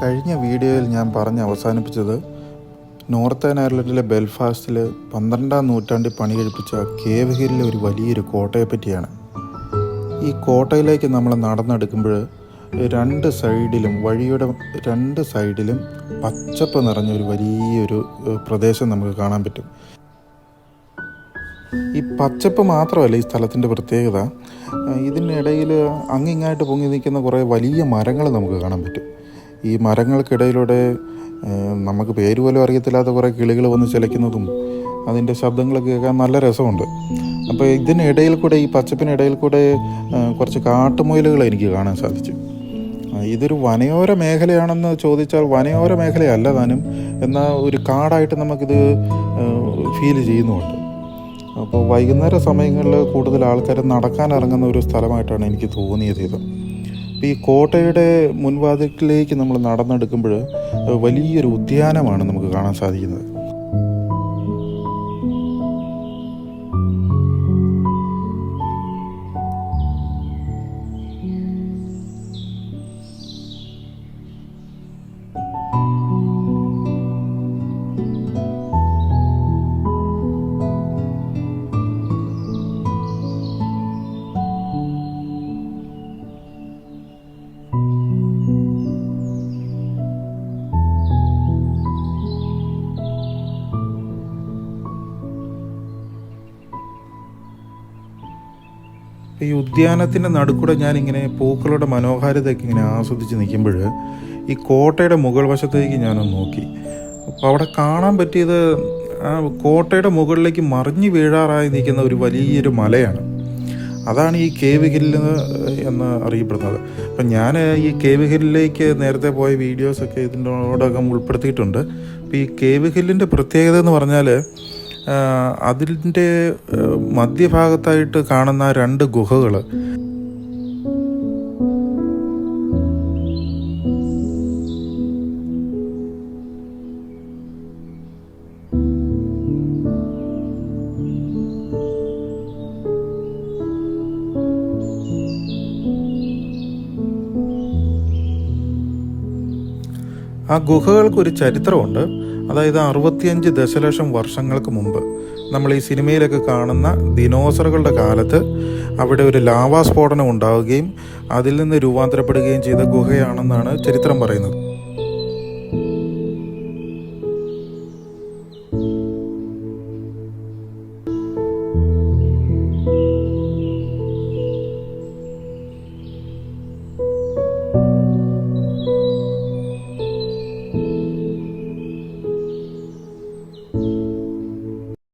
കഴിഞ്ഞ വീഡിയോയിൽ ഞാൻ പറഞ്ഞ് അവസാനിപ്പിച്ചത് നോർത്തേൺ അയർലൻഡിലെ ബെൽഫാസ്റ്റിൽ 12-ാം നൂറ്റാണ്ടിൽ പണി കഴിപ്പിച്ച കേവ് ഹില്ലിലെ ഒരു വലിയൊരു കോട്ടയെ പറ്റിയാണ്. ഈ കോട്ടയിലേക്ക് നമ്മൾ നടന്നെടുക്കുമ്പോൾ വഴിയുടെ രണ്ട് സൈഡിലും പച്ചപ്പ് നിറഞ്ഞ ഒരു വലിയൊരു പ്രദേശം നമുക്ക് കാണാൻ പറ്റും. ഈ പച്ചപ്പ് മാത്രമല്ല ഈ സ്ഥലത്തിൻ്റെ പ്രത്യേകത, ഇതിനിടയിൽ അങ്ങിങ്ങായിട്ട് പൊങ്ങി നിൽക്കുന്ന കുറേ വലിയ മരങ്ങൾ നമുക്ക് കാണാൻ പറ്റും. ഈ മരങ്ങൾക്കിടയിലൂടെ നമുക്ക് പേര് പോലും അറിയത്തില്ലാത്ത കുറേ കിളികൾ വന്ന് ചിലയ്ക്കുന്നതും അതിൻ്റെ ശബ്ദങ്ങളൊക്കെ കേൾക്കാൻ നല്ല രസമുണ്ട്. അപ്പോൾ ഇതിനിടയിൽ കൂടെ, ഈ പച്ചപ്പിനിടയിൽ കൂടെ കുറച്ച് കാട്ടുമുയലുകൾ എനിക്ക് കാണാൻ സാധിച്ചു. ഇതൊരു വനയോര മേഖലയാണെന്ന് ചോദിച്ചാൽ വനയോര മേഖലയല്ല താനും, എന്നാൽ ഒരു കാടായിട്ട് നമുക്കിത് ഫീൽ ചെയ്യുന്നുമുണ്ട്. അപ്പോൾ വൈകുന്നേര സമയങ്ങളിൽ കൂടുതൽ ആൾക്കാർ നടക്കാൻ ഇറങ്ങുന്ന ഒരു സ്ഥലമായിട്ടാണ് എനിക്ക് തോന്നിയത് ഇത്. അപ്പോൾ ഈ കോട്ടയുടെ മുൻവാതിലിലേക്ക് നമ്മൾ നടന്നെടുക്കുമ്പോൾ വലിയൊരു ഉദ്യാനമാണ് നമുക്ക് കാണാൻ സാധിക്കുന്നത്. ഈ ഉദ്യാനത്തിൻ്റെ നടുക്കൂടെ ഞാനിങ്ങനെ പൂക്കളുടെ മനോഹാരിതയൊക്കെ ഇങ്ങനെ ആസ്വദിച്ച് നിൽക്കുമ്പോൾ ഈ കോട്ടയുടെ മുകൾ വശത്തേക്ക് ഞാനൊന്ന് നോക്കി. അപ്പോൾ അവിടെ കാണാൻ പറ്റിയത് ആ കോട്ടയുടെ മുകളിലേക്ക് മറിഞ്ഞു വീഴാറായി നിൽക്കുന്ന ഒരു വലിയൊരു മലയാണ്. അതാണ് ഈ കേവ് ഹില്ല് എന്ന് അറിയപ്പെടുന്നത്. അപ്പം ഞാൻ ഈ കേവ് ഹില്ലിലേക്ക് നേരത്തെ പോയ വീഡിയോസൊക്കെ ഇതിനോടകം ഉൾപ്പെടുത്തിയിട്ടുണ്ട്. അപ്പോൾ ഈ കേവ് ഹില്ലിൻ്റെ പ്രത്യേകത എന്ന് പറഞ്ഞാൽ അതിൻ്റെ മധ്യഭാഗത്തായിട്ട് കാണുന്ന 2 ഗുഹകൾ, ആ ഗുഹകൾക്കൊരു ചരിത്രമുണ്ട്. അതായത് 65 ദശലക്ഷം വർഷങ്ങൾക്ക് മുമ്പ് നമ്മൾ ഈ സിനിമയിലൊക്കെ കാണുന്ന ദിനോസറുകളുടെ കാലത്ത് അവിടെ ഒരു ലാവാ സ്ഫോടനം ഉണ്ടാവുകയും അതിൽ നിന്ന് രൂപാന്തരപ്പെടുകയും ചെയ്ത ഗുഹയാണെന്നാണ് ചരിത്രം പറയുന്നത്.